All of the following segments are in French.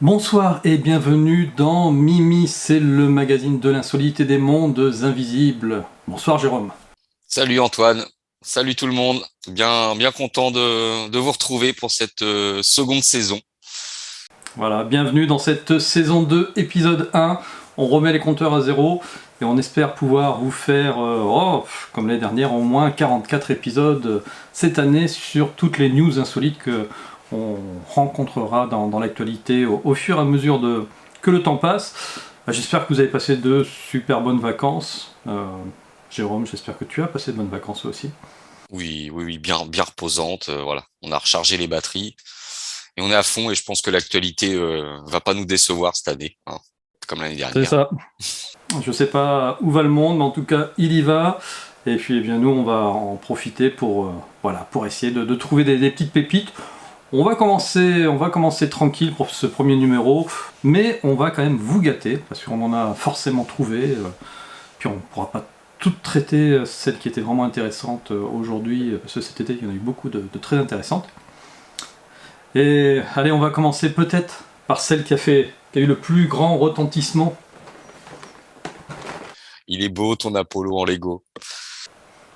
Bonsoir et bienvenue dans Mimi, c'est le magazine de l'insolite et des mondes invisibles. Bonsoir Jérôme. Salut Antoine, salut tout le monde. Bien content de vous retrouver pour cette seconde saison. Voilà, bienvenue dans cette saison 2, épisode 1. On remet les compteurs à zéro et on espère pouvoir vous faire, comme l'année dernière, au moins 44 épisodes cette année sur toutes les news insolites que on rencontrera dans l'actualité au fur et à mesure que le temps passe. J'espère que vous avez passé de super bonnes vacances. Jérôme, j'espère que tu as passé de bonnes vacances aussi. Oui, bien reposante. Voilà, on a rechargé les batteries et on est à fond. Et je pense que l'actualité va pas nous décevoir cette année, hein, comme l'année C'est dernière. ça. Je sais pas où va le monde, mais en tout cas, il y va. Et puis, eh bien, nous, on va en profiter pour essayer de trouver des petites pépites. On va commencer tranquille pour ce premier numéro, mais on va quand même vous gâter, parce qu'on en a forcément trouvé. Puis on ne pourra pas toutes traiter celles qui étaient vraiment intéressantes aujourd'hui, parce que cet été, il y en a eu beaucoup de très intéressantes. Et allez, on va commencer peut-être par celle qui a eu le plus grand retentissement. Il est beau ton Apollo en Lego.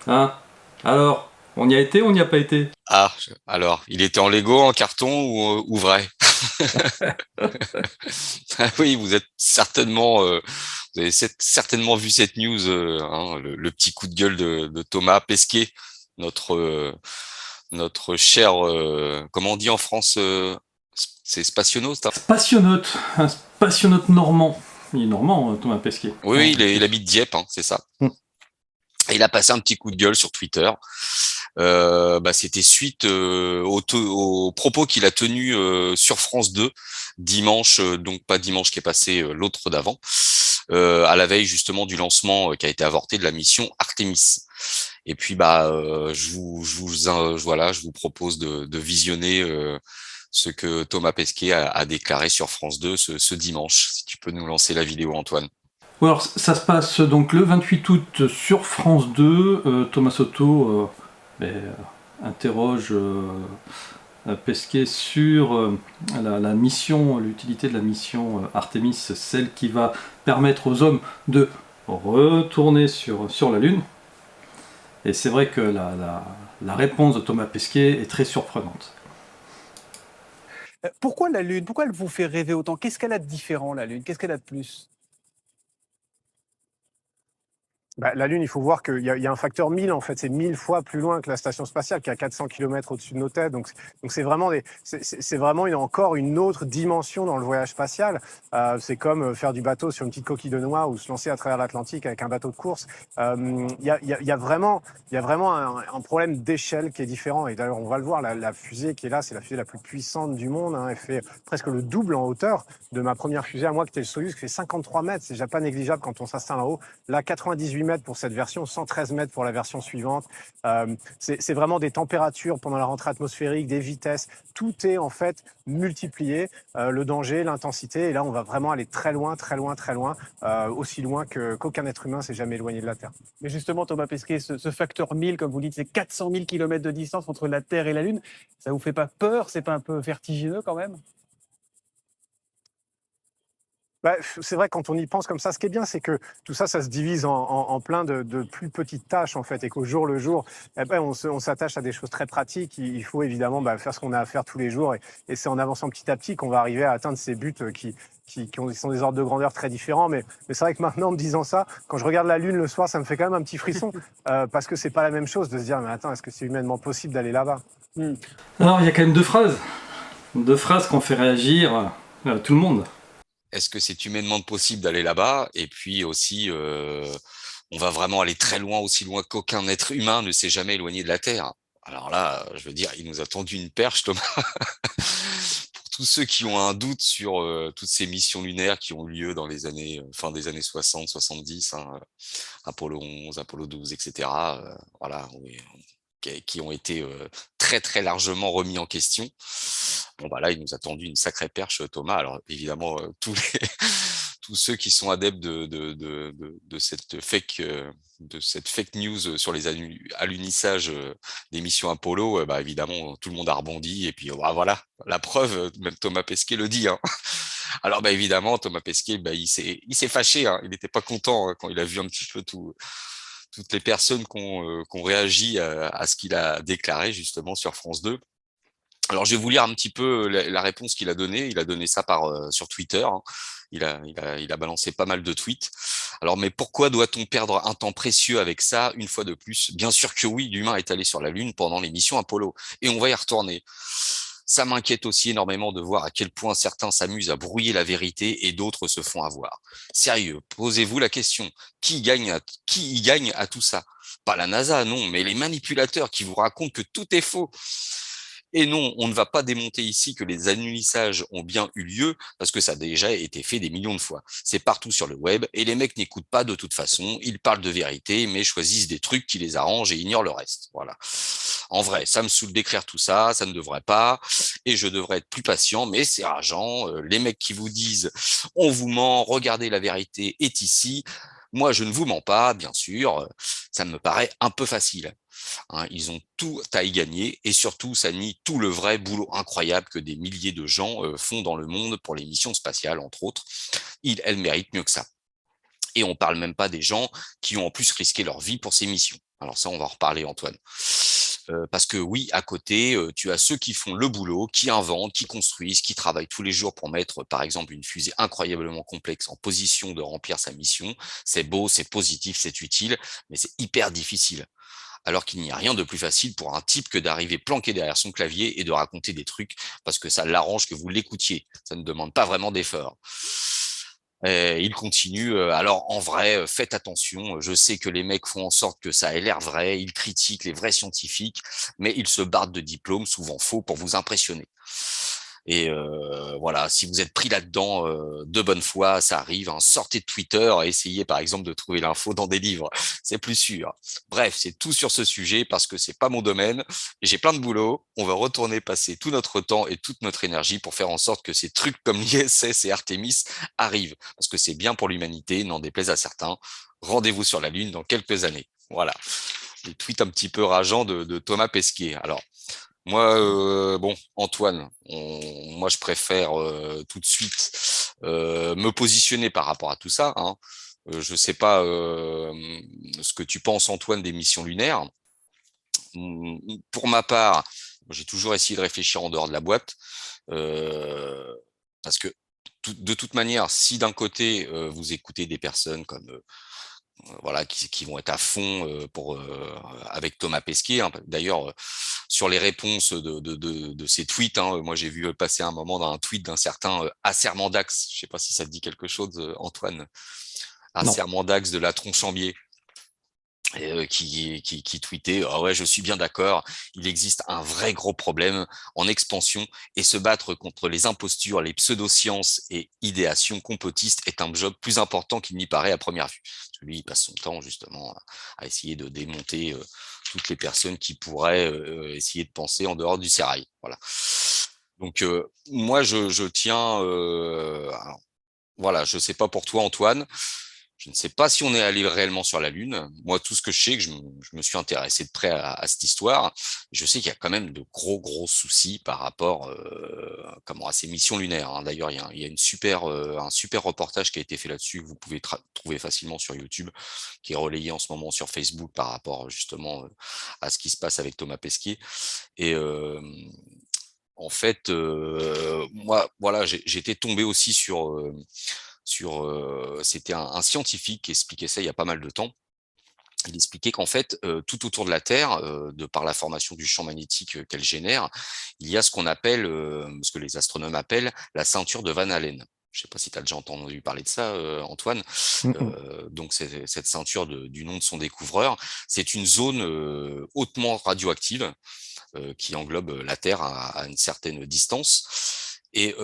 Hein. Alors, on y a été ou on n'y a pas été? Alors, il était en Lego, en carton ou vrai? Ah oui, vous avez certainement vu cette news, hein, le petit coup de gueule de Thomas Pesquet, notre notre cher, comment on dit en France, c'est spationaute, hein. Spationaute, un spationaute normand. Il est normand, Thomas Pesquet. Oui, Non, il habite Dieppe, hein, c'est ça. hum. Et il a passé un petit coup de gueule sur Twitter. C'était suite aux propos qu'il a tenus sur France 2 dimanche, donc pas dimanche qui est passé, l'autre d'avant, à la veille justement du lancement qui a été avorté de la mission Artemis. Et puis je vous propose de visionner ce que Thomas Pesquet a déclaré sur France 2 ce dimanche. Si tu peux nous lancer la vidéo, Antoine. Alors, ça se passe donc le 28 août sur France 2. Thomas Soto interroge Pesquet sur la mission, l'utilité de la mission Artemis, celle qui va permettre aux hommes de retourner sur la Lune. Et c'est vrai que la réponse de Thomas Pesquet est très surprenante. Pourquoi la Lune? Pourquoi elle vous fait rêver autant? Qu'est-ce qu'elle a de différent, la Lune? Qu'est-ce qu'elle a de plus? La Lune, il faut voir qu'il y a un facteur 1000, en fait. C'est 1000 fois plus loin que la station spatiale, qui est à 400 km au-dessus de nos têtes. Donc c'est vraiment, c'est vraiment encore une autre dimension dans le voyage spatial. C'est comme faire du bateau sur une petite coquille de noix ou se lancer à travers l'Atlantique avec un bateau de course. Il y a vraiment un problème d'échelle qui est différent. Et d'ailleurs, on va le voir, la fusée qui est là, c'est la fusée la plus puissante du monde, hein. Elle fait presque le double en hauteur de ma première fusée à moi, qui était le Soyuz, qui fait 53 mètres. C'est déjà pas négligeable quand on s'installe en haut. Là, 98 mètres pour cette version, 113 mètres pour la version suivante. C'est vraiment des températures pendant la rentrée atmosphérique, des vitesses. Tout est en fait multiplié, le danger, l'intensité. Et là, on va vraiment aller très loin, très loin, très loin, aussi loin qu'aucun être humain s'est jamais éloigné de la Terre. Mais justement, Thomas Pesquet, ce facteur 1000, comme vous dites, c'est 400 000 kilomètres de distance entre la Terre et la Lune. Ça vous fait pas peur? C'est pas un peu vertigineux quand même? C'est vrai, quand on y pense comme ça, ce qui est bien, c'est que tout ça, ça se divise en plein de plus petites tâches, en fait, et qu'au jour le jour, on s'attache à des choses très pratiques. Il faut évidemment faire ce qu'on a à faire tous les jours, et c'est en avançant petit à petit qu'on va arriver à atteindre ces buts qui sont des ordres de grandeur très différents. Mais c'est vrai que maintenant, en me disant ça, quand je regarde la Lune le soir, ça me fait quand même un petit frisson, parce que c'est pas la même chose de se dire, mais attends, est-ce que c'est humainement possible d'aller là-bas? Alors, il y a quand même deux phrases qui ont fait réagir tout le monde. Est-ce que c'est humainement possible d'aller là-bas? Et puis aussi, on va vraiment aller très loin, aussi loin qu'aucun être humain ne s'est jamais éloigné de la Terre. Alors là, je veux dire, il nous a tendu une perche, Thomas. Pour tous ceux qui ont un doute sur toutes ces missions lunaires qui ont eu lieu dans les années, fin des années 60, 70, hein, Apollo 11, Apollo 12, etc. Voilà, oui, qui ont été très largement remis en question. Bon bah là, il nous a tendu une sacrée perche, Thomas. Alors évidemment, tous ceux qui sont adeptes de cette fake news sur les alunisages des missions Apollo, bah évidemment tout le monde a rebondi et puis voilà, la preuve, même Thomas Pesquet le dit, hein. Alors, évidemment, Thomas Pesquet, il s'est fâché, hein. Il n'était pas content quand il a vu un petit peu toutes les personnes qui ont réagi à ce qu'il a déclaré justement sur France 2. Alors, je vais vous lire un petit peu la réponse qu'il a donnée. Il a donné ça sur Twitter, hein. Il a balancé pas mal de tweets. Alors, mais pourquoi doit-on perdre un temps précieux avec ça, une fois de plus? Bien sûr que oui, l'humain est allé sur la Lune pendant les missions Apollo, et on va y retourner. Ça m'inquiète aussi énormément de voir à quel point certains s'amusent à brouiller la vérité et d'autres se font avoir. Sérieux, posez-vous la question, qui y gagne à tout ça? Pas la NASA, non, mais les manipulateurs qui vous racontent que tout est faux. Et non, on ne va pas démonter ici que les anulissages ont bien eu lieu, parce que ça a déjà été fait des millions de fois. C'est partout sur le web, et les mecs n'écoutent pas de toute façon, ils parlent de vérité, mais choisissent des trucs qui les arrangent et ignorent le reste. Voilà. En vrai, ça me saoule d'écrire tout ça, ça ne devrait pas, et je devrais être plus patient, mais c'est rageant. Les mecs qui vous disent « on vous ment, regardez, la vérité est ici », moi, je ne vous mens pas, bien sûr, ça me paraît un peu facile. Hein, ils ont tout à y gagner et surtout, ça nie tout le vrai boulot incroyable que des milliers de gens font dans le monde pour les missions spatiales, entre autres. Elles méritent mieux que ça. Et on parle même pas des gens qui ont en plus risqué leur vie pour ces missions. Alors ça, on va en reparler, Antoine. Parce que oui, à côté, tu as ceux qui font le boulot, qui inventent, qui construisent, qui travaillent tous les jours pour mettre, par exemple, une fusée incroyablement complexe en position de remplir sa mission. C'est beau, c'est positif, c'est utile, mais c'est hyper difficile. Alors qu'il n'y a rien de plus facile pour un type que d'arriver planqué derrière son clavier et de raconter des trucs parce que ça l'arrange que vous l'écoutiez. Ça ne demande pas vraiment d'effort. Il continue. Alors en vrai, faites attention. Je sais que les mecs font en sorte que ça ait l'air vrai. Ils critiquent les vrais scientifiques, mais ils se bardent de diplômes, souvent faux, pour vous impressionner. Et voilà, si vous êtes pris là-dedans de bonne foi, ça arrive, hein, sortez de Twitter et essayez par exemple de trouver l'info dans des livres, c'est plus sûr. Bref, c'est tout sur ce sujet parce que c'est pas mon domaine, j'ai plein de boulot, on va retourner passer tout notre temps et toute notre énergie pour faire en sorte que ces trucs comme l'ISS et Artemis arrivent, parce que c'est bien pour l'humanité, n'en déplaise à certains. Rendez-vous sur la Lune dans quelques années. Voilà, les tweets un petit peu rageants de Thomas Pesquet. Alors, moi, bon, Antoine, moi je préfère tout de suite me positionner par rapport à tout ça, hein. Je sais pas ce que tu penses, Antoine, des missions lunaires. Pour ma part, j'ai toujours essayé de réfléchir en dehors de la boîte, euh, parce que de toute manière, si d'un côté vous écoutez des personnes comme voilà, qui vont être à fond avec Thomas Pesquet, hein. D'ailleurs, sur les réponses de ces tweets, hein, moi j'ai vu passer un moment dans un tweet d'un certain Assermendax, je sais pas si ça te dit quelque chose, Antoine, Non. Assermendax de la Tronchambier, qui tweetait ah ouais, je suis bien d'accord, il existe un vrai gros problème en expansion et se battre contre les impostures, les pseudosciences et idéations complotistes est un job plus important qu'il n'y paraît à première vue. Parce que lui, il passe son temps justement à essayer de démonter toutes les personnes qui pourraient essayer de penser en dehors du sérail. Voilà. Donc moi, je tiens. Alors, voilà, je sais pas pour toi, Antoine. Je ne sais pas si on est allé réellement sur la Lune. Moi, tout ce que je sais, que je me suis intéressé de près à cette histoire. Je sais qu'il y a quand même de gros soucis par rapport à ces missions lunaires, hein. D'ailleurs, il y a un super reportage qui a été fait là-dessus, que vous pouvez trouver facilement sur YouTube, qui est relayé en ce moment sur Facebook par rapport justement à ce qui se passe avec Thomas Pesquet. Et en fait, moi, voilà, j'étais tombé aussi c'était un scientifique qui expliquait ça il y a pas mal de temps. Il expliquait qu'en fait, tout autour de la Terre, de par la formation du champ magnétique qu'elle génère, il y a ce qu'on appelle, ce que les astronomes appellent la ceinture de Van Allen. Je ne sais pas si tu as déjà entendu parler de ça, Antoine. Donc, cette ceinture du nom de son découvreur, c'est une zone hautement radioactive qui englobe la Terre à une certaine distance. Et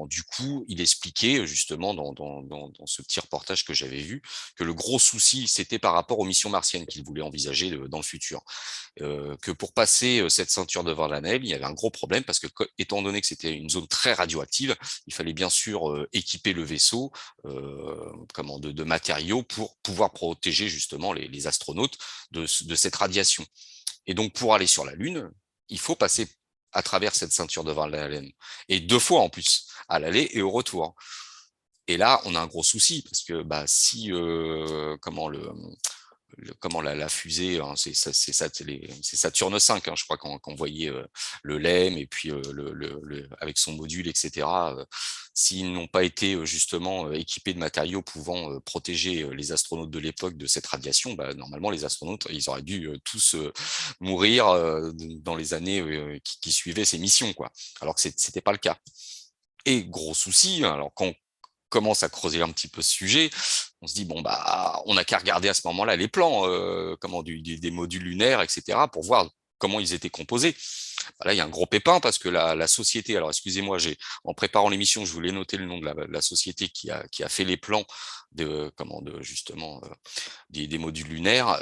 du coup, il expliquait justement dans ce petit reportage que j'avais vu que le gros souci, c'était par rapport aux missions martiennes qu'il voulait envisager dans le futur. Que pour passer cette ceinture de Van Allen, il y avait un gros problème parce que, étant donné que c'était une zone très radioactive, il fallait bien sûr équiper le vaisseau de matériaux pour pouvoir protéger justement les astronautes de cette radiation. Et donc, pour aller sur la Lune, il faut passer à travers cette ceinture de Van Allen. Et 2 fois en plus, à l'aller et au retour. Et là, on a un gros souci parce que si la fusée, hein, c'est Saturne 5, hein, je crois qu'on voyait le LEM et puis avec son module, etc. S'ils n'ont pas été justement équipés de matériaux pouvant protéger les astronautes de l'époque de cette radiation, normalement les astronautes, ils auraient dû tous mourir dans les années qui suivaient ces missions, quoi. Alors que c'était pas le cas. Et gros souci, alors quand on commence à creuser un petit peu ce sujet, on se dit on n'a qu'à regarder à ce moment-là les plans des modules lunaires, etc., pour voir comment ils étaient composés. Là, il y a un gros pépin parce que la société, alors excusez-moi, en préparant l'émission, je voulais noter le nom de la société qui a fait les plans justement des modules lunaires.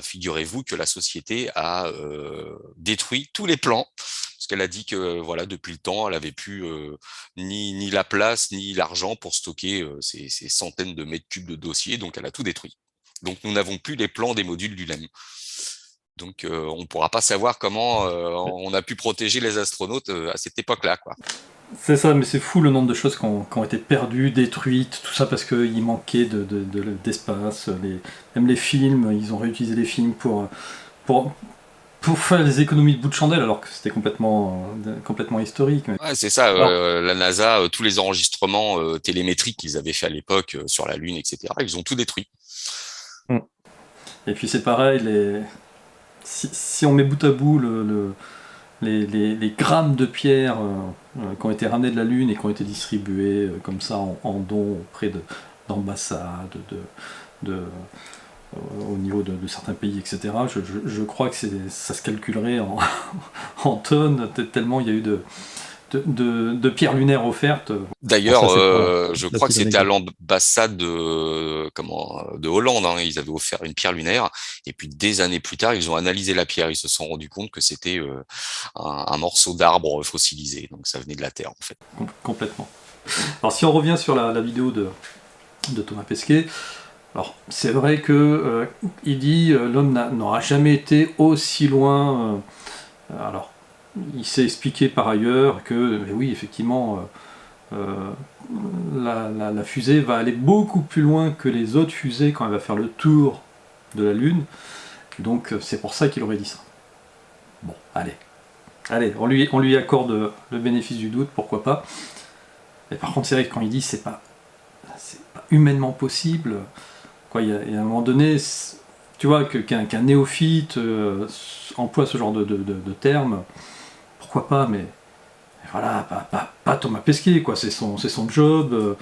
Figurez-vous que la société a détruit tous les plans parce qu'elle a dit que voilà, depuis le temps, elle avait plus ni la place ni l'argent pour stocker ces centaines de mètres cubes de dossiers, donc elle a tout détruit. Donc nous n'avons plus les plans des modules du LEM. Donc on ne pourra pas savoir comment on a pu protéger les astronautes à cette époque-là, quoi. C'est ça, mais c'est fou le nombre de choses qui ont été perdues, détruites, tout ça parce qu'il manquait d'espace. Même les films, ils ont réutilisé les films pour faire des économies de bout de chandelle, alors que c'était complètement historique. Mais... Ouais, c'est ça, la NASA, tous les enregistrements télémétriques qu'ils avaient fait à l'époque sur la Lune, etc., ils ont tout détruit. Et puis c'est pareil, si on met bout à bout les grammes de pierre qui ont été ramenés de la Lune et qui ont été distribués comme ça en dons auprès d'ambassades, au niveau de certains pays, etc. Je crois que ça se calculerait en tonnes, tellement il y a eu de pierres lunaires offertes. D'ailleurs, je crois que c'était à l'ambassade de Hollande, hein, ils avaient offert une pierre lunaire, et puis des années plus tard, ils ont analysé la pierre, ils se sont rendus compte que c'était un morceau d'arbre fossilisé, donc ça venait de la Terre en fait. Complètement. Alors si on revient sur la vidéo de Thomas Pesquet, alors c'est vrai que il dit l'homme n'aura jamais été aussi loin. Alors il s'est expliqué par ailleurs que, mais oui, effectivement, la fusée va aller beaucoup plus loin que les autres fusées quand elle va faire le tour de la Lune. Donc c'est pour ça qu'il aurait dit ça. Bon, allez, on lui accorde le bénéfice du doute, pourquoi pas. Mais par contre, c'est vrai que quand il dit c'est pas humainement possible, quoi, il y a un moment donné, tu vois, qu'un néophyte emploie ce genre de terme. Pourquoi pas, mais voilà, pas Thomas Pesquet, quoi. C'est son job.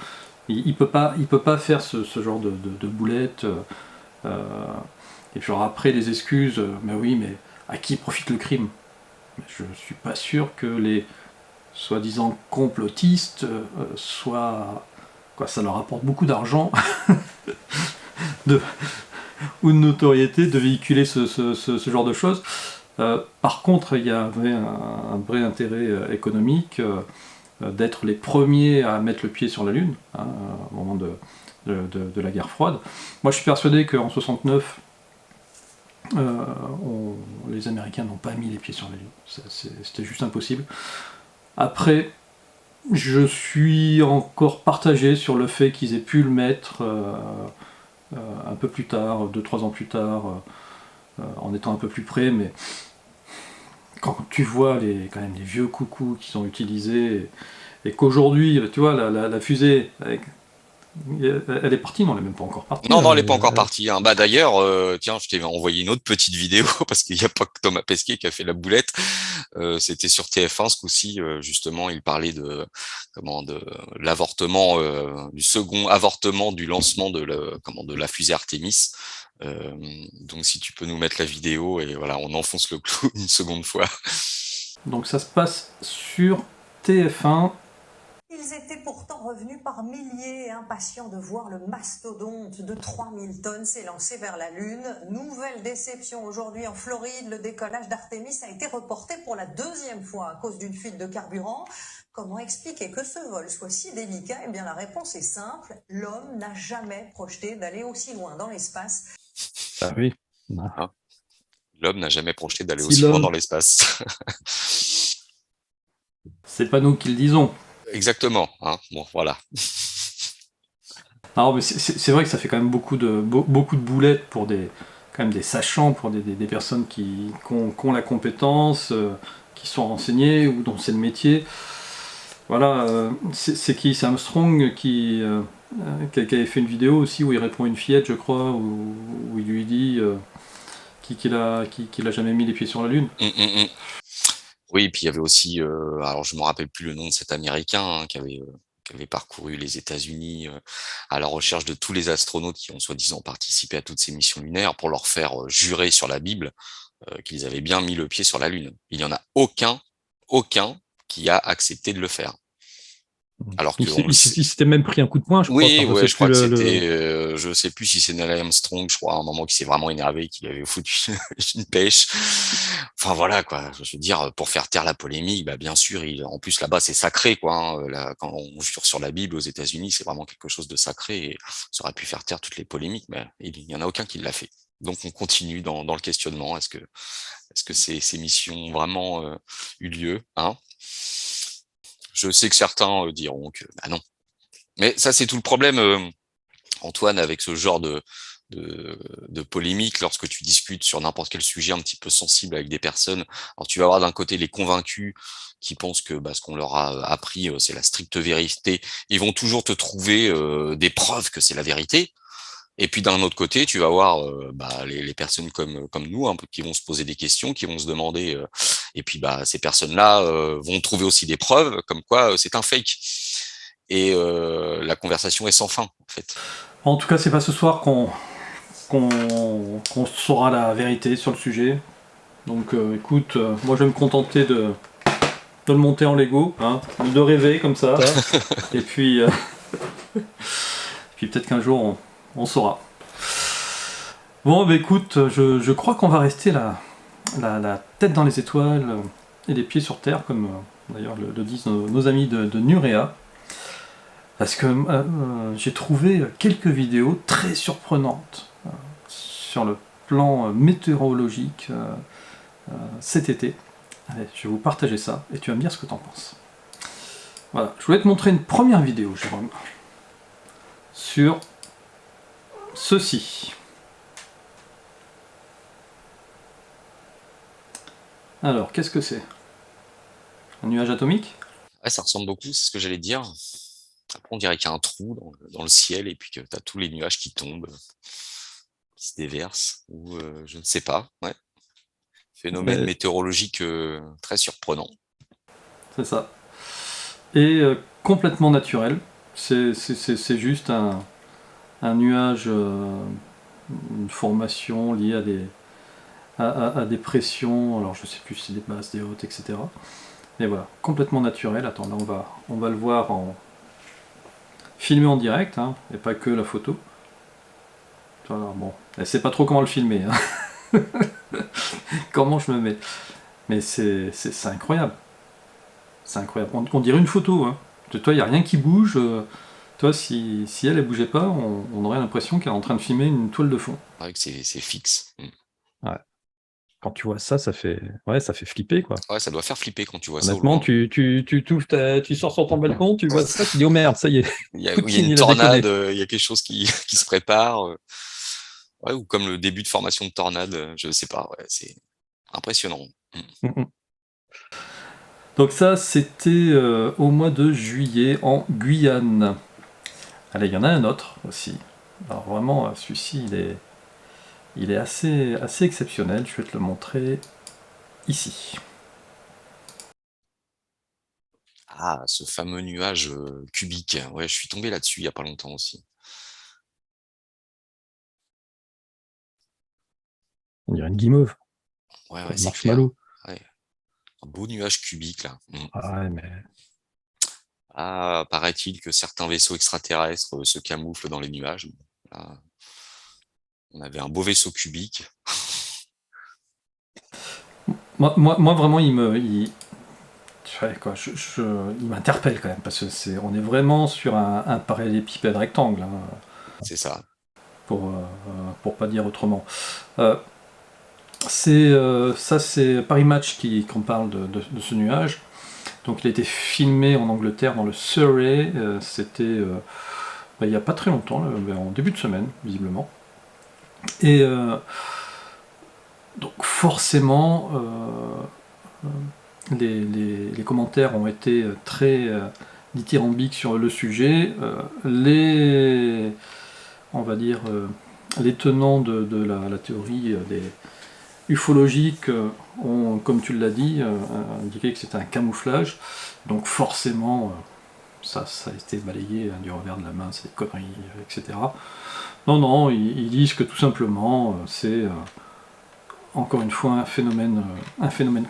Il peut pas faire ce genre de boulette. Et puis alors après les excuses, mais oui, mais à qui profite le crime? Je suis pas sûr que les soi-disant complotistes ça leur apporte beaucoup d'argent ou de notoriété de véhiculer ce genre de choses. Par contre, il y a un vrai intérêt économique d'être les premiers à mettre le pied sur la Lune, hein, au moment de la guerre froide. Moi, je suis persuadé qu'en 69, les Américains n'ont pas mis les pieds sur la Lune. C'était juste impossible. Après, je suis encore partagé sur le fait qu'ils aient pu le mettre un peu plus tard, 2-3 ans plus tard, en étant un peu plus près, mais quand tu vois quand même les vieux coucous qu'ils ont utilisés, et qu'aujourd'hui, tu vois, la fusée, elle est partie? Non, elle n'est même pas encore partie. Non, elle n'est pas encore partie. Hein. D'ailleurs, tiens, je t'ai envoyé une autre petite vidéo, parce qu'il n'y a pas que Thomas Pesquet qui a fait la boulette. C'était sur TF1 ce coup-ci, justement, il parlait de l'avortement, du second avortement du lancement de la fusée Artemis. Donc si tu peux nous mettre la vidéo, et voilà, on enfonce le clou une seconde fois. Donc ça se passe sur TF1. Ils étaient pourtant revenus par milliers, impatients de voir le mastodonte de 3000 tonnes s'élancer vers la Lune. Nouvelle déception aujourd'hui en Floride, le décollage d'Artemis a été reporté pour la 2e fois à cause d'une fuite de carburant. Comment expliquer que ce vol soit si délicat? Eh bien la réponse est simple, l'homme n'a jamais projeté d'aller aussi loin dans l'espace. Ah oui. L'homme n'a jamais projeté d'aller aussi loin dans l'espace. C'est pas nous qui le disons. Exactement. Hein. Bon, voilà. Non, mais c'est vrai que ça fait quand même beaucoup de boulettes pour quand même des sachants, pour des personnes qui ont la compétence, qui sont renseignées ou dont c'est le métier. Voilà, c'est qui? C'est Armstrong qui avait fait une vidéo aussi où il répond à une fillette, je crois, où il lui dit qu'il a jamais mis les pieds sur la Lune. Oui, puis il y avait aussi, alors je me rappelle plus le nom de cet Américain hein, qui avait parcouru les États-Unis à la recherche de tous les astronautes qui ont soi-disant participé à toutes ces missions lunaires pour leur faire jurer sur la Bible qu'ils avaient bien mis le pied sur la Lune. Il n'y en a aucun qui a accepté de le faire. Alors que on le sait. Il s'était même pris un coup de poing, je crois. Oui, Enfin, ouais, je crois que c'était, je sais plus si c'est Neil Armstrong, je crois, à un moment qui s'est vraiment énervé, qu'il avait foutu une pêche. Enfin voilà quoi. Je veux dire, pour faire taire la polémique, bah bien sûr, en plus là-bas c'est sacré quoi. Hein, quand on jure sur la Bible aux États-Unis, c'est vraiment quelque chose de sacré et ça aurait pu faire taire toutes les polémiques, mais il y en a aucun qui l'a fait. Donc on continue dans le questionnement. Est-ce que ces missions ont vraiment eu lieu, hein? Je sais que certains diront que bah non. Mais ça, c'est tout le problème, Antoine, avec ce genre de polémique lorsque tu discutes sur n'importe quel sujet un petit peu sensible avec des personnes. Alors, tu vas avoir d'un côté les convaincus qui pensent que bah, ce qu'on leur a appris, c'est la stricte vérité. Ils vont toujours te trouver des preuves que c'est la vérité. Et puis d'un autre côté, tu vas avoir bah, les personnes comme nous, un peu, qui vont se poser des questions, qui vont se demander. Et puis bah, ces personnes-là vont trouver aussi des preuves comme quoi c'est un fake. Et la conversation est sans fin, en fait. En tout cas, c'est pas ce soir qu'on saura la vérité sur le sujet. Donc écoute, moi je vais me contenter de le monter en Lego, hein, de rêver comme ça. Et puis, puis peut-être qu'un jour on saura. Bon, bah écoute, je crois qu'on va rester la tête dans les étoiles et les pieds sur terre, comme d'ailleurs le disent nos amis de Nurea. Parce que j'ai trouvé quelques vidéos très surprenantes sur le plan météorologique cet été. Allez, je vais vous partager ça et tu vas me dire ce que tu en penses. Voilà, je voulais te montrer une première vidéo, Jérôme, sur ceci. Alors, qu'est-ce que c'est? Un nuage atomique? Ouais, ça ressemble beaucoup, c'est ce que j'allais dire. Après, on dirait qu'il y a un trou dans le ciel et puis que tu as tous les nuages qui tombent, qui se déversent, ou je ne sais pas. Ouais. Phénomène météorologique très surprenant. C'est ça. Et complètement naturel. C'est juste un nuage, une formation liée à des pressions, alors je sais plus si c'est des basses, des hautes, etc. Et voilà, complètement naturel. Attends, là on va le voir filmé en direct, hein, et pas que la photo. Alors, bon, elle sait pas trop comment le filmer. Hein. Comment je me mets. Mais c'est incroyable. C'est incroyable. On dirait une photo. Hein. Toi, il n'y a rien qui bouge. Toi, si elle ne bougeait pas, on aurait l'impression qu'elle est en train de filmer une toile de fond. C'est vrai que c'est fixe. Ouais. Quand tu vois ça, ça fait flipper, quoi. Ouais, ça doit faire flipper quand tu vois Honnêtement, ça. tu sors sur ton balcon, tu vois ça, tu dis oh merde, ça y est. Il y a une tornade, il y a quelque chose qui se prépare. Ouais, ou comme le début de formation de tornade, je sais pas. Ouais, c'est impressionnant. Donc ça, c'était au mois de juillet en Guyane. Allez, il y en a un autre aussi. Alors vraiment, celui-ci, il est assez exceptionnel. Je vais te le montrer ici. Ah, ce fameux nuage cubique. Ouais, je suis tombé là-dessus il y a pas longtemps aussi. On dirait une guimauve. Ouais, Un c'est clair. marshmallow. Ouais. Un beau nuage cubique là. Ah ouais, mais Ah, paraît-il que certains vaisseaux extraterrestres se camouflent dans les nuages. Là, on avait un beau vaisseau cubique. moi vraiment, il m'interpelle quand même parce que on est vraiment sur un parallélépipède rectangle. Hein, C'est ça. pour pas dire autrement. C'est Paris Match qu'on parle de ce nuage. Donc il a été filmé en Angleterre dans le Surrey, c'était il n'y a pas très longtemps, en début de semaine visiblement. Et donc forcément les commentaires ont été très dithyrambiques sur le sujet. On va dire les tenants de la théorie des ufologiques ont, comme tu l'as dit, indiqué que c'était un camouflage. Donc forcément, ça a été balayé du revers de la main, c'est des conneries, etc. Non, ils disent que tout simplement, c'est encore une fois un phénomène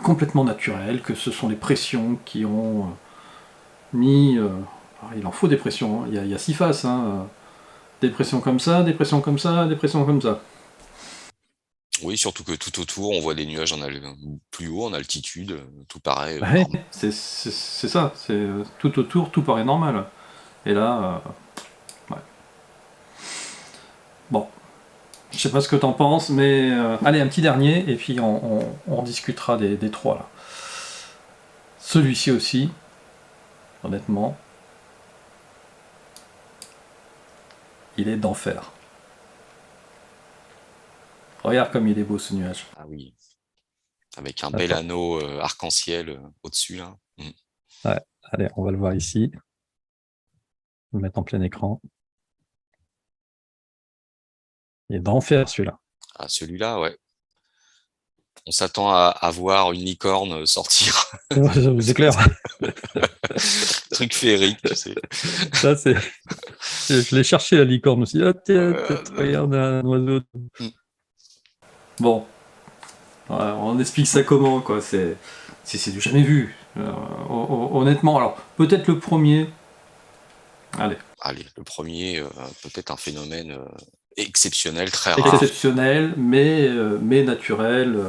complètement naturel, que ce sont les pressions qui ont mis... alors, il en faut des pressions, hein. Il y a 6 faces, hein. Des pressions comme ça, des pressions comme ça, des pressions comme ça. Oui, surtout que tout autour, on voit des nuages plus haut, en altitude, tout paraît Ouais, normal. c'est ça, c'est tout autour, tout paraît normal. Et là, ouais. Bon, je sais pas ce que t'en penses, mais allez, un petit dernier, et puis on discutera des 3 là. Celui-ci aussi, honnêtement, il est d'enfer. Regarde comme il est beau ce nuage. Ah oui, avec un bel Attends. anneau arc-en-ciel au-dessus, là. Ouais, allez, on va le voir ici. On va le mettre en plein écran. Il est d'enfer celui-là. Ah, celui-là, ouais. On s'attend à voir une licorne sortir. C'est clair. Truc féerique, tu sais. Ça, c'est... Je l'ai cherché la licorne aussi. Ah, tiens, regarde un oiseau. Bon, ouais, on explique ça comment, quoi. C'est du jamais vu. Honnêtement, alors peut-être le premier. Allez, le premier, peut-être un phénomène exceptionnel, très rare. exceptionnel, mais naturel.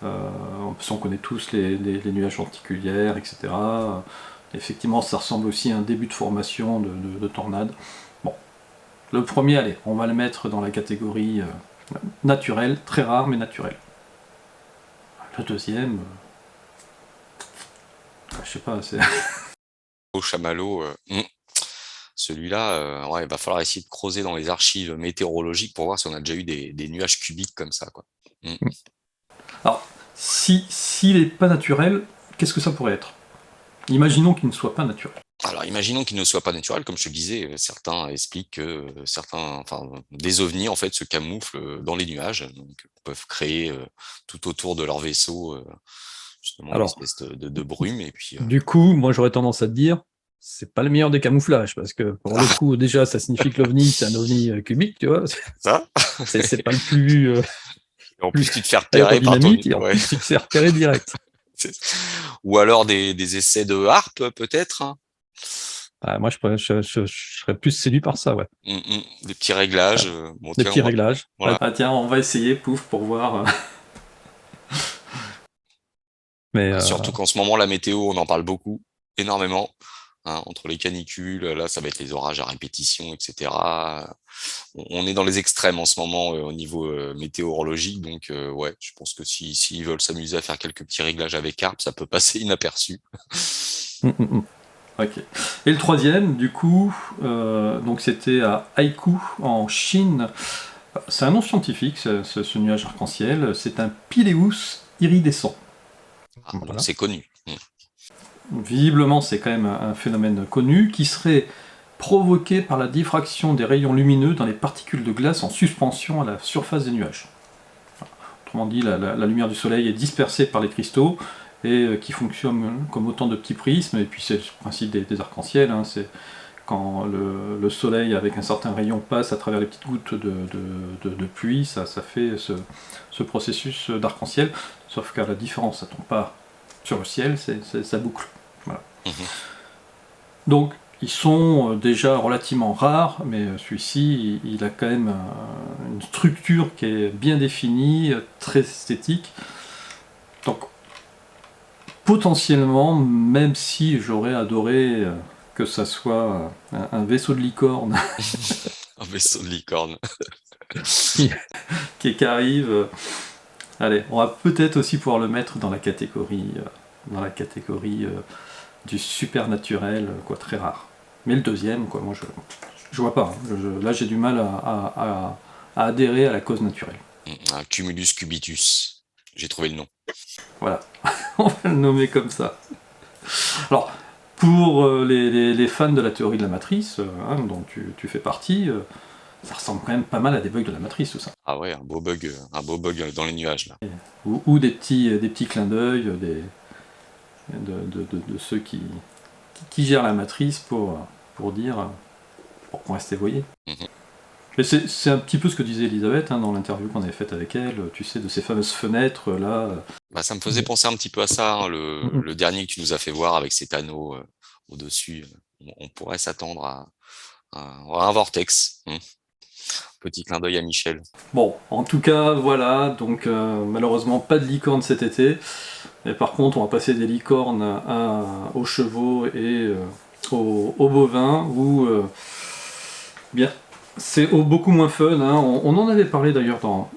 On connaît tous les nuages lenticulaires, etc. Effectivement, ça ressemble aussi à un début de formation de tornade. Bon, le premier, allez, on va le mettre dans la catégorie naturelle, très rare, mais naturel. Le deuxième, je sais pas, c'est... Au chamallow, celui-là, ouais, il va falloir essayer de creuser dans les archives météorologiques pour voir si on a déjà eu des nuages cubiques comme ça, quoi. Alors, s'il n'est pas naturel, qu'est-ce que ça pourrait être? Imaginons qu'il ne soit pas naturel. Alors, imaginons qu'il ne soit pas naturel, comme je te le disais, certains expliquent que des ovnis en fait se camouflent dans les nuages, donc peuvent créer tout autour de leur vaisseau justement une espèce de brume et puis. Du coup, moi j'aurais tendance à te dire, c'est pas le meilleur des camouflages, parce que pour le coup, déjà, ça signifie que l'ovni, c'est un ovni cubique, tu vois. Ça. C'est pas le plus. En plus, tu te fais repérer par ton. Et en plus, tu te fais repérer direct. Ou alors des essais de harpe, peut-être. Hein. Ah, moi, je serais plus séduit par ça, ouais. Des petits réglages. Bon, des petits réglages. Voilà. Ah tiens, on va essayer, pouf, pour voir. Mais surtout qu'en ce moment, la météo, on en parle beaucoup, énormément. Hein, entre les canicules, là, ça va être les orages à répétition, etc. On est dans les extrêmes en ce moment au niveau météorologique, donc ouais, je pense que s'ils veulent s'amuser à faire quelques petits réglages avec harpe, ça peut passer inaperçu. Ok. Et le troisième, du coup, donc c'était à Haikou, en Chine. C'est un nom scientifique, ce nuage arc-en-ciel. C'est un Pileus iridescent. Ah, voilà. Donc c'est connu. Visiblement, c'est quand même un phénomène connu qui serait provoqué par la diffraction des rayons lumineux dans les particules de glace en suspension à la surface des nuages. Autrement dit, la lumière du soleil est dispersée par les cristaux et qui fonctionnent comme autant de petits prismes. Et puis c'est le principe des arcs-en-ciel, hein, c'est quand le soleil avec un certain rayon passe à travers les petites gouttes de pluie, ça fait ce processus d'arc-en-ciel, sauf qu'à la différence, ça ne tombe pas sur le ciel, ça boucle. Voilà. Donc, ils sont déjà relativement rares, mais celui-ci, il a quand même une structure qui est bien définie, très esthétique. Donc, potentiellement, même si j'aurais adoré que ça soit un vaisseau de licorne. Un vaisseau de licorne. qui arrive. Allez, on va peut-être aussi pouvoir le mettre dans la catégorie du supernaturel, quoi, très rare. Mais le deuxième, quoi, moi je vois pas. Là, j'ai du mal à adhérer à la cause naturelle. Un cumulus cubitus. J'ai trouvé le nom. Voilà, on va le nommer comme ça. Alors, pour les fans de la théorie de la matrice, dont tu fais partie, ça ressemble quand même pas mal à des bugs de la matrice, tout ça. Ah ouais, un beau bug dans les nuages là. Ou des petits clins d'œil de ceux qui gèrent la matrice pour dire pourquoi rester voyé. Mhm. Mais c'est un petit peu ce que disait Elisabeth dans l'interview qu'on avait faite avec elle, tu sais, de ces fameuses fenêtres là. Bah, ça me faisait penser un petit peu à ça, le dernier que tu nous as fait voir avec ces panneaux au-dessus. On pourrait s'attendre à un vortex. Petit clin d'œil à Michel. Bon, en tout cas, voilà, donc malheureusement pas de licorne cet été. Mais par contre, on va passer des licornes aux chevaux et aux bovins, où bien, c'est beaucoup moins fun. On en avait parlé d'ailleurs dans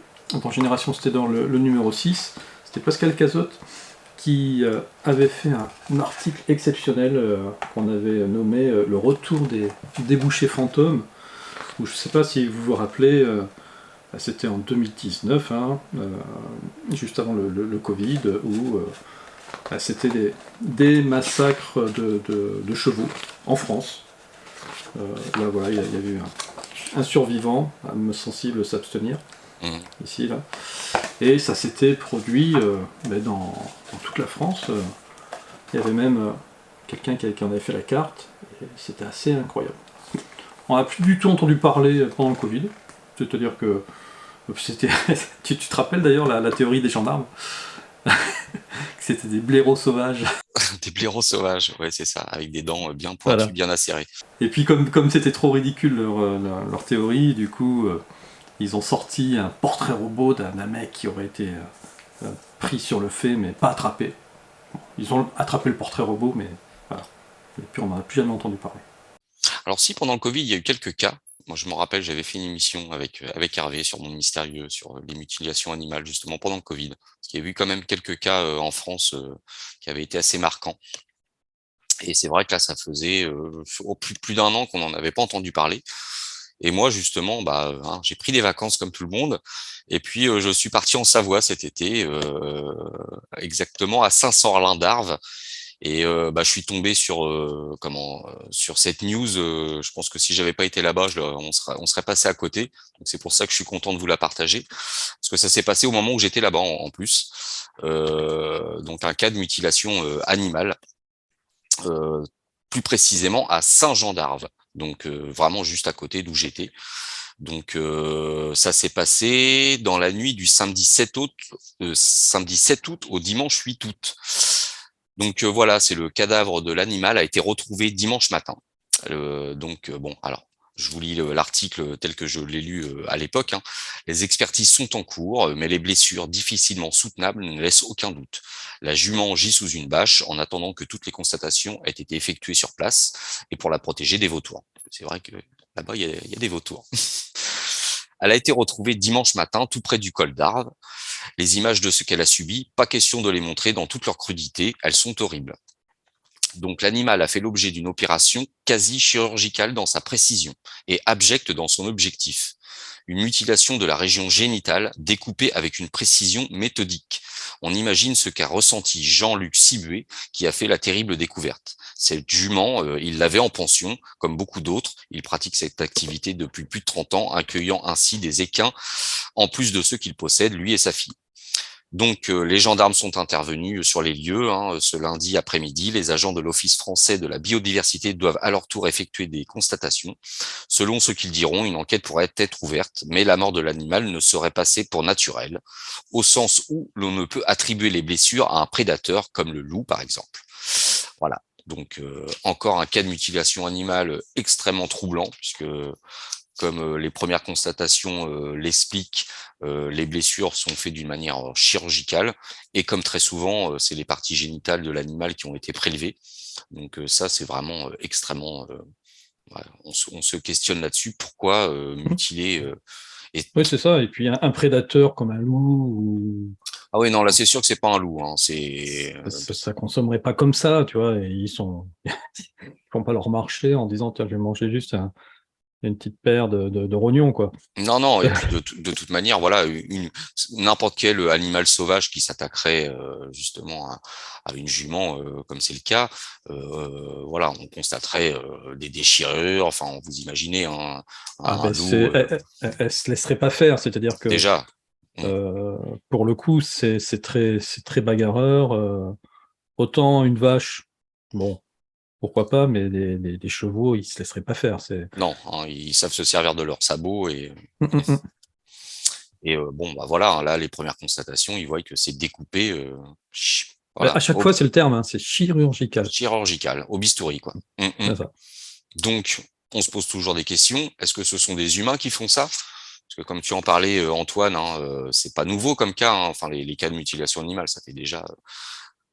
Génération Stédor, le numéro 6. C'était Pascal Cazotte qui avait fait un article exceptionnel qu'on avait nommé Le retour des débouchés fantômes, où je ne sais pas si vous vous rappelez, c'était en 2019, juste avant le Covid, où c'était des massacres de chevaux en France. Là voilà, il y a eu un survivant, âme sensible s'abstenir, ici, là. Et ça s'était produit dans toute la France. Il y avait même quelqu'un qui en avait fait la carte, et c'était assez incroyable. On n'a plus du tout entendu parler pendant le Covid, c'est-à-dire que c'était... tu te rappelles d'ailleurs la théorie des gendarmes c'était des blaireaux sauvages. Des blaireaux sauvages, ouais, c'est ça, avec des dents bien pointues, voilà. Bien acérées. Et puis comme c'était trop ridicule leur théorie, du coup, ils ont sorti un portrait robot d'un mec qui aurait été pris sur le fait, mais pas attrapé. Bon, ils ont attrapé le portrait robot, mais voilà. Et puis on n'en a plus jamais entendu parler. Alors si, pendant le Covid, il y a eu quelques cas. Moi, je me rappelle, j'avais fait une émission avec Hervé sur Monde Mystérieux, sur les mutilations animales, justement, pendant le Covid. Parce qu'il y a eu quand même quelques cas en France qui avaient été assez marquants. Et c'est vrai que là, ça faisait plus d'un an qu'on n'en avait pas entendu parler. Et moi, justement, j'ai pris des vacances comme tout le monde. Et puis, je suis parti en Savoie cet été, exactement à Saint-Sorlin-d'Arves. Et je suis tombé sur sur cette news. Je pense que si j'avais pas été là-bas, on serait passé à côté. Donc c'est pour ça que je suis content de vous la partager, parce que ça s'est passé au moment où j'étais là-bas en plus. Donc un cas de mutilation animale, plus précisément à Saint-Jean-d'Arves. Donc vraiment juste à côté d'où j'étais. Donc ça s'est passé dans la nuit du samedi 7 août au dimanche 8 août. Donc voilà, c'est le cadavre de l'animal a été retrouvé dimanche matin. Alors, je vous lis l'article tel que je l'ai lu à l'époque. Les expertises sont en cours, mais les blessures difficilement soutenables ne laissent aucun doute. La jument gît sous une bâche en attendant que toutes les constatations aient été effectuées sur place et pour la protéger des vautours. C'est vrai que là-bas, il y a des vautours. Elle a été retrouvée dimanche matin, tout près du col d'Arves. Les images de ce qu'elle a subi, pas question de les montrer dans toute leur crudité, elles sont horribles. Donc l'animal a fait l'objet d'une opération quasi chirurgicale dans sa précision et abjecte dans son objectif. Une mutilation de la région génitale découpée avec une précision méthodique. On imagine ce qu'a ressenti Jean-Luc Sibué qui a fait la terrible découverte. Cette jument, il l'avait en pension, comme beaucoup d'autres. Il pratique cette activité depuis plus de 30 ans, accueillant ainsi des équins, en plus de ceux qu'il possède, lui et sa fille. Donc, les gendarmes sont intervenus sur les lieux ce lundi après-midi. Les agents de l'Office français de la biodiversité doivent à leur tour effectuer des constatations. Selon ce qu'ils diront, une enquête pourrait être ouverte, mais la mort de l'animal ne serait passée pour naturelle, au sens où l'on ne peut attribuer les blessures à un prédateur comme le loup, par exemple. Voilà. Donc, encore un cas de mutilation animale extrêmement troublant, puisque comme les premières constatations l'expliquent, les blessures sont faites d'une manière chirurgicale et comme très souvent, c'est les parties génitales de l'animal qui ont été prélevées. Donc ça, c'est vraiment extrêmement... on se questionne là-dessus. Pourquoi mutiler Oui, c'est ça. Et puis un prédateur comme un loup Ah oui, non, là, c'est sûr que c'est pas un loup. Hein. C'est Ça consommerait pas comme ça, tu vois, et ils font pas leur marché en disant: «Tiens, je vais manger juste une petite paire de rognons, quoi». non, non, et puis de toute manière, voilà, n'importe quel animal sauvage qui s'attaquerait justement à une jument, comme c'est le cas, voilà, on constaterait des déchirures. Enfin, vous imaginez Ah un ben loup elle se laisserait pas faire, c'est-à-dire que, déjà. Mm. pour le coup, c'est très bagarreur, autant une vache, bon, pourquoi pas, mais des chevaux, ils se laisseraient pas faire, c'est Non, hein, ils savent se servir de leurs sabots mmh, mmh, mmh. bon, bah voilà, hein, là, les premières constatations, ils voient que c'est découpé, Bah, à voilà, chaque fois, c'est le terme, hein, c'est chirurgical, chirurgical, au bistouri, quoi. Mm, mm. c'est ça. Donc, on se pose toujours des questions. Est-ce que ce sont des humains qui font ça? Parce que comme tu en parlais, Antoine, hein, c'est pas nouveau comme cas. Hein. Enfin, les cas de mutilation animale, ça fait déjà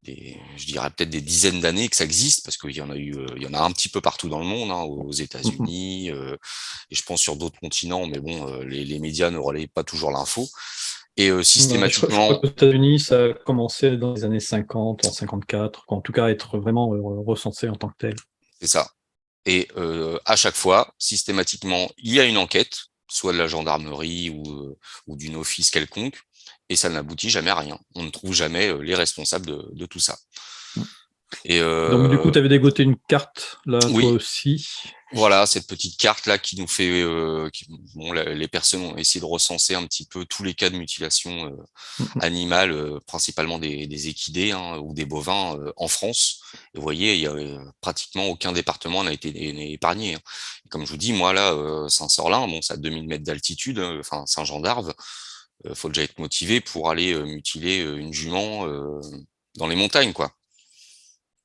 je dirais peut-être des dizaines d'années que ça existe, parce qu'il y en a eu, il y en a un petit peu partout dans le monde, hein, aux Mmh mh. États-Unis, et je pense sur d'autres continents, mais bon, les médias ne relaient pas toujours l'info. Et Ouais, je crois systématiquement, qu'aux États-Unis, ça a commencé dans les années 50, en 54, en tout cas à être vraiment, recensé en tant que tel. c'est ça. Et à chaque fois, systématiquement, il y a une enquête, soit de la gendarmerie ou d'une office quelconque, et ça n'aboutit jamais à rien. On ne trouve jamais les responsables de tout ça. Mmh. Et Donc du coup, tu avais dégoté une carte là, toi oui, aussi? voilà, cette petite carte là qui nous fait, bon, les personnes ont essayé de recenser un petit peu tous les cas de mutilation Mmh mh. animale, principalement des équidés, hein, ou des bovins en France. Et vous voyez, il y a pratiquement aucun département n'a été épargné. Hein. Et comme je vous dis, moi là, Saint-Sorlin, bon, c'est à 2000 mètres d'altitude, enfin Saint-Jean-d'Arve, faut déjà être motivé pour aller mutiler une jument dans les montagnes, quoi.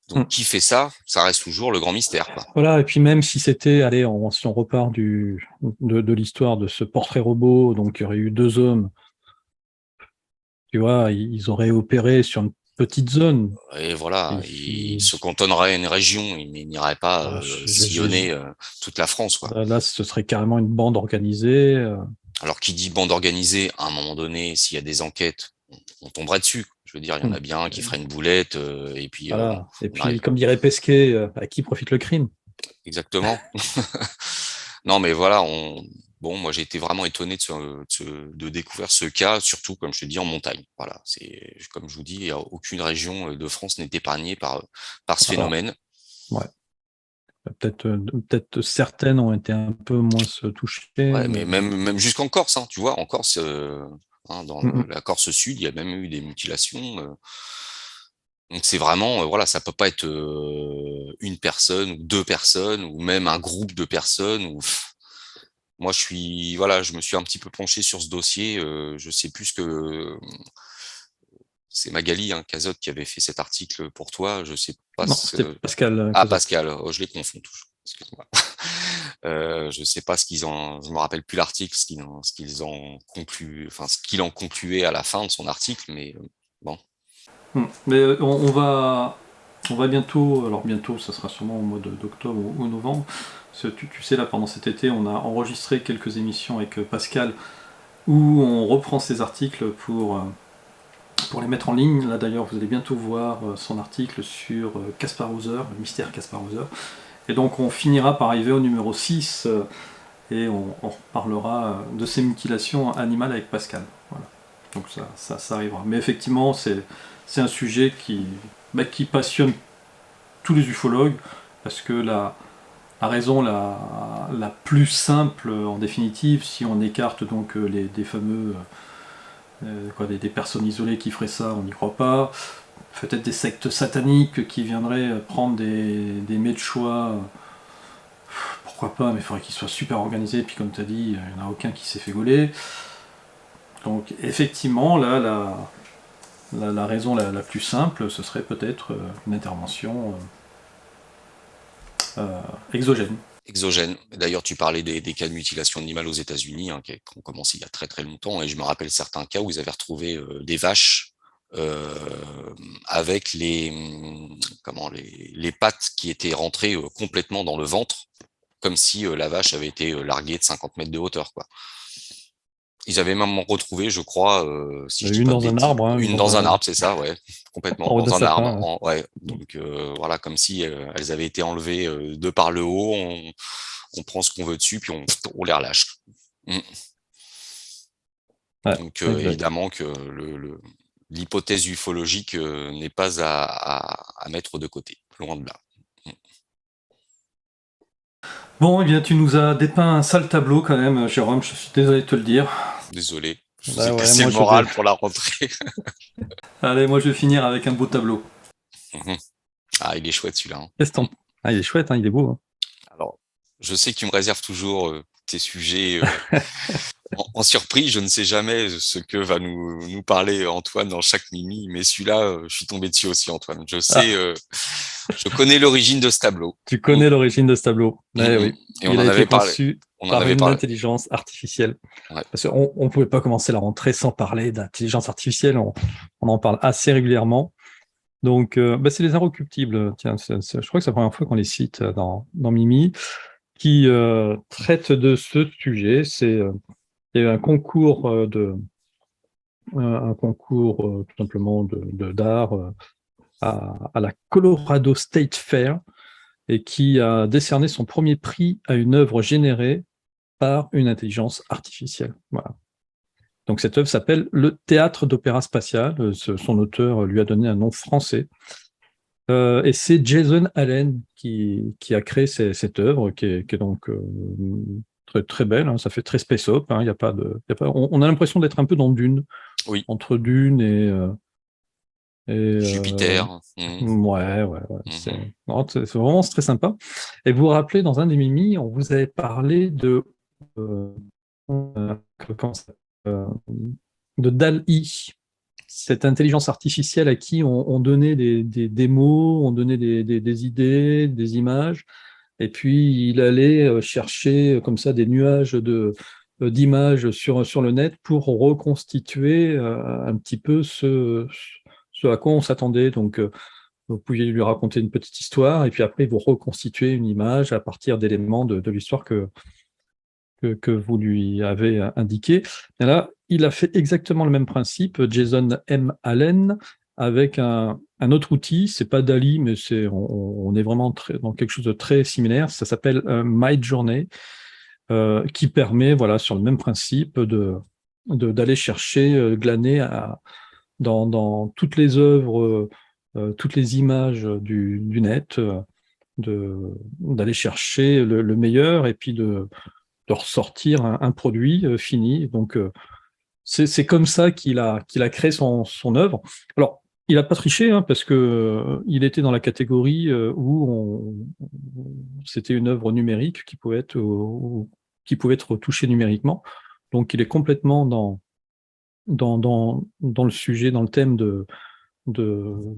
Donc Mmh. qui fait ça? Ça reste toujours le grand mystère, quoi. Voilà, et puis même si c'était, allez, si on repart de l'histoire de ce portrait robot, donc il y aurait eu 2 hommes, tu vois? Ils auraient opéré sur une petite zone. Et voilà, il Ils se cantonnerait à une région, il n'irait pas ah, je sillonner toute la France, quoi. là, ce serait carrément une bande organisée, Alors qui dit bande organisée, à un moment donné, s'il y a des enquêtes, on tomberait dessus. Je veux dire, il y en mmh, a bien un qui ferait une boulette, et puis voilà, et on arrive puis comme dirait Pesquet, à qui profite le crime? exactement. Non, mais voilà, bon, moi j'ai été vraiment étonné de découvrir ce cas, surtout comme je te dis en montagne. Voilà, c'est comme je vous dis, il y a aucune région de France n'est épargnée par ce Alors, phénomène. ouais, peut-être certaines ont été un peu moins touchées, Ouais, mais mais même jusqu'en Corse, hein, tu vois? En Corse, hein, dans mmh mh. la Corse sud, il y a même eu des mutilations, donc c'est vraiment, voilà, ça peut pas être, une personne ou 2 personnes ou même un groupe de personnes ou moi voilà, je me suis un petit peu penché sur ce dossier, je sais plus ce que c'est Magali, hein, Cazotte qui avait fait cet article pour toi, je sais pas Non, c'était ce Pascal, ah Cazotte. Pascal, oh je les confonds toujours, excuse-moi. Je sais pas je me rappelle plus l'article, ce qu'ils en concluent, enfin ce qu'il en concluait à la fin de son article, mais bon. Mais on va bientôt, alors bientôt, ça sera sûrement au mois d'octobre ou novembre. Parce que tu sais, là, pendant cet été, on a enregistré quelques émissions avec Pascal où on reprend ses articles pour les mettre en ligne. Là, d'ailleurs, vous allez bientôt voir son article sur Kaspar Hauser, le mystère Kaspar Hauser. Et donc, on finira par arriver au numéro 6 et on reparlera de ces mutilations animales avec Pascal. Voilà. Donc, ça arrivera. Mais effectivement, c'est un sujet qui passionne tous les ufologues, parce que la raison la plus simple, en définitive, si on écarte donc des fameux des personnes isolées qui feraient ça, on n'y croit pas. Peut-être des sectes sataniques qui viendraient prendre des mets de choix, pourquoi pas, mais il faudrait qu'ils soient super organisés, puis comme tu as dit, il n'y en a aucun qui s'est fait gauler. Donc effectivement, là, la raison la plus simple, ce serait peut-être une intervention exogène. Exogène. D'ailleurs, tu parlais des cas de mutilation animale aux États-Unis, hein, qui ont commencé il y a très très longtemps, et je me rappelle certains cas où ils avaient retrouvé des vaches euh, avec les pattes qui étaient rentrées complètement dans le ventre, comme si la vache avait été larguée de 50 mètres de hauteur, quoi. Ils avaient même retrouvé, je crois, si je dis Une pas de dans un bêtises, arbre, hein, une une dans dans un un arbre, c'est ça, ouais, complètement, en haut d'un dans un arbre. sapin. Ouais. Donc voilà, comme si elles avaient été enlevées de par le haut, on prend ce qu'on veut dessus, puis on les relâche. Mm. Ouais, Donc exact. évidemment que l'hypothèse ufologique n'est pas à mettre de côté, loin de là. Bon, eh bien, tu nous as dépeint un sale tableau quand même, Jérôme, je suis désolé de te le dire. Désolé, je vous ai Bah ouais, cassé moi le je vais. moral pour la rentrée. Allez, moi je vais finir avec un beau tableau. Mhm. Ah, il est chouette celui-là. Hein. Qu'est-ce que Mm. t'en- Ah, il est chouette, hein, il est beau. Hein. Alors, je sais que tu me réserves toujours tes sujets en surprise. Je ne sais jamais ce que va nous parler Antoine dans chaque mini, mais celui-là, je suis tombé dessus aussi, Antoine. Je sais, Ah, je connais l'origine de ce tableau. tu Mm, connais l'origine de ce tableau. mm, Eh mm. oui, Et on il a en été avait parlé. conçu On en par avait une parlé. intelligence artificielle. Ouais. Parce qu'on ne pouvait pas commencer la rentrée sans parler d'intelligence artificielle. On en parle assez régulièrement. Donc, bah, c'est les Inrecuptibles. Tiens, je crois que c'est la première fois qu'on les cite dans Mimi, qui traite de ce sujet. Il y a eu un concours un concours tout simplement d'art à la Colorado State Fair et qui a décerné son premier prix à une œuvre générée par une intelligence artificielle. Voilà. Donc cette œuvre s'appelle Le Théâtre d'Opéra Spatial. Son auteur lui a donné un nom français. Et c'est Jason Allen qui a créé cette œuvre, qui est donc très, très belle. Hein, ça fait très space op. Hein, y a pas de, y a pas, on a l'impression d'être un peu dans Dune, Oui, entre Dune et Jupiter. Mm, ouais. mhm. Non, c'est vraiment très sympa. Et vous vous rappelez, dans un des mimis, on vous avait parlé euh, comment ça s'appelle, euh, de DAL-I, cette intelligence artificielle à qui on donnait des mots, on donnait des idées, des images, et puis il allait chercher comme ça des nuages d'images sur le net pour reconstituer un petit peu ce à quoi on s'attendait. Donc, vous pouviez lui raconter une petite histoire, et puis après, vous reconstituez une image à partir d'éléments de l'histoire que vous lui avez indiqué. Et là, il a fait exactement le même principe, Jason M. Allen, avec un autre outil. C'est pas Dali, mais on est vraiment dans quelque chose de très similaire. Ça s'appelle Midjourney, qui permet, voilà, sur le même principe, d'aller chercher, glaner dans toutes les œuvres, toutes les images du net, d'aller chercher le meilleur et puis de ressortir un produit fini. Donc, c'est comme ça qu'il a créé son œuvre. Alors, il n'a pas triché, hein, parce que il était dans la catégorie où c'était une œuvre numérique qui pouvait être touchée numériquement. Donc, il est complètement dans le sujet, dans le thème de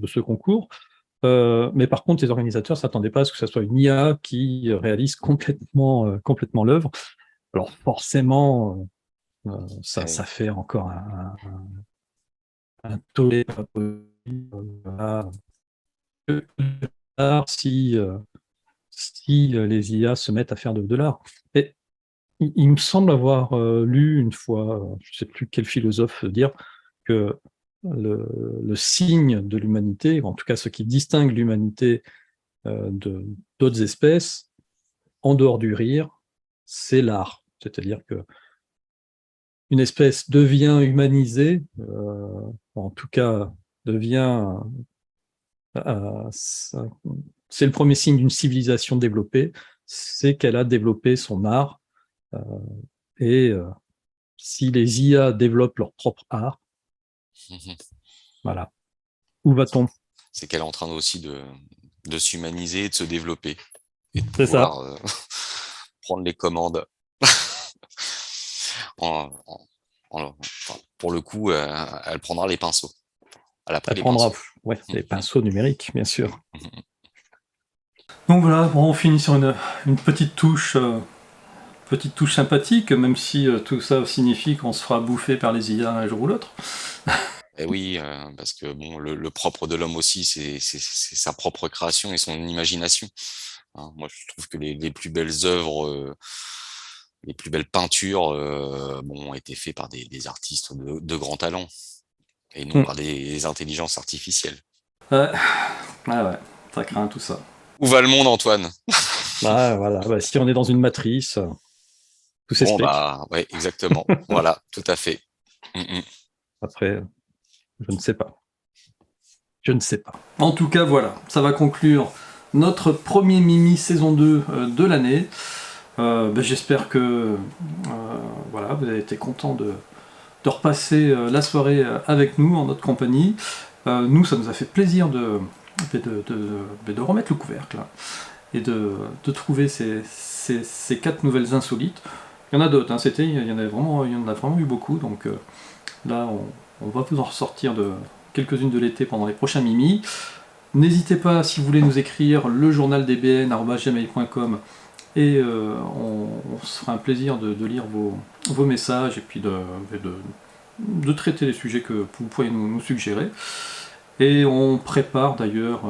ce concours. Mais par contre, les organisateurs ne s'attendaient pas à ce que ce soit une IA qui réalise complètement l'œuvre. Alors forcément, ça Eh fait encore un tollé pas possible. Voilà. Si les IA se mettent à faire de l'art. Et il me semble avoir lu une fois, je ne sais plus quel philosophe dire, que le signe de l'humanité, en tout cas ce qui distingue l'humanité d'autres espèces, en dehors du rire, c'est l'art. C'est-à-dire que une espèce devient humanisée, en tout cas devient, euh, c'est le premier signe d'une civilisation développée, c'est qu'elle a développé son art. euh, et si les IA développent leur propre art, Mhm. voilà. Où va-t-on? C'est qu'elle est en train aussi de s'humaniser et de se développer et de C'est ça. pouvoir prendre les commandes. Enfin, pour le coup, elle prendra les pinceaux. Elle a pris Elle les prendra, pinceaux. ouais, les pinceaux numériques, bien sûr. Mhm. Donc voilà, bon, on finit sur une petite touche sympathique, même si tout ça signifie qu'on se fera bouffer par les IA un jour ou l'autre. Et oui, parce que bon, le propre de l'homme aussi, c'est sa propre création et son imagination. Hein. Moi, je trouve que les plus belles œuvres les plus belles peintures ont été faites par des artistes de grand talent et non par des intelligences artificielles. Ouais, ça craint tout ça. Où va le monde, Antoine? Voilà, si on est dans une matrice, tout s'explique. Ouais, exactement. Voilà, tout à fait. Après, je ne sais pas. En tout cas, voilà, ça va conclure notre premier Mimi saison 2 de l'année. J'espère que vous avez été contents de repasser la soirée avec nous en notre compagnie. Nous, ça nous a fait plaisir de remettre le couvercle et de trouver ces 4 nouvelles insolites. Il y en a d'autres, il y en a vraiment eu beaucoup, donc là on va vous en ressortir de quelques-unes de l'été pendant les prochains Mimi. N'hésitez pas, si vous voulez nous écrire, le journaldbn@gmail.com et on se fera un plaisir de lire vos messages et puis de traiter les sujets que vous pourriez nous suggérer. Et on prépare d'ailleurs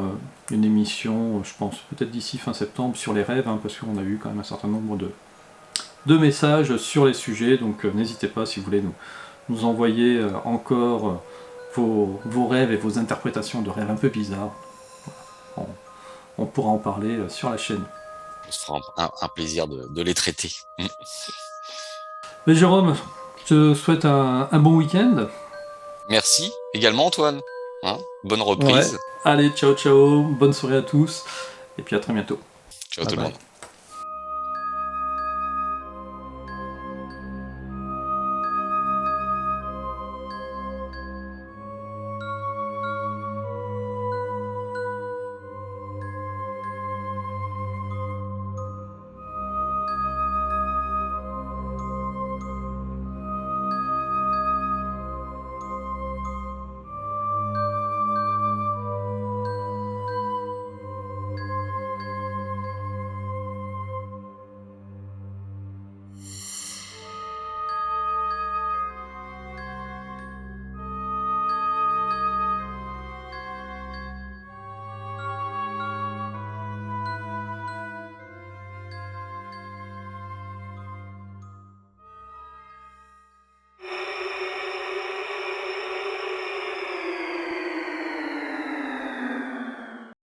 une émission, je pense peut-être d'ici fin septembre, sur les rêves, parce qu'on a eu quand même un certain nombre de messages sur les sujets, donc n'hésitez pas si vous voulez nous envoyer encore vos rêves et vos interprétations de rêves un peu bizarres. On pourra en parler sur la chaîne. On se fera un plaisir de les traiter. Mais Jérôme, je te souhaite un bon week-end. Merci également, Antoine. Bonne reprise. Ouais. Allez, ciao, bonne soirée à tous, et puis à très bientôt. Ciao tout le monde.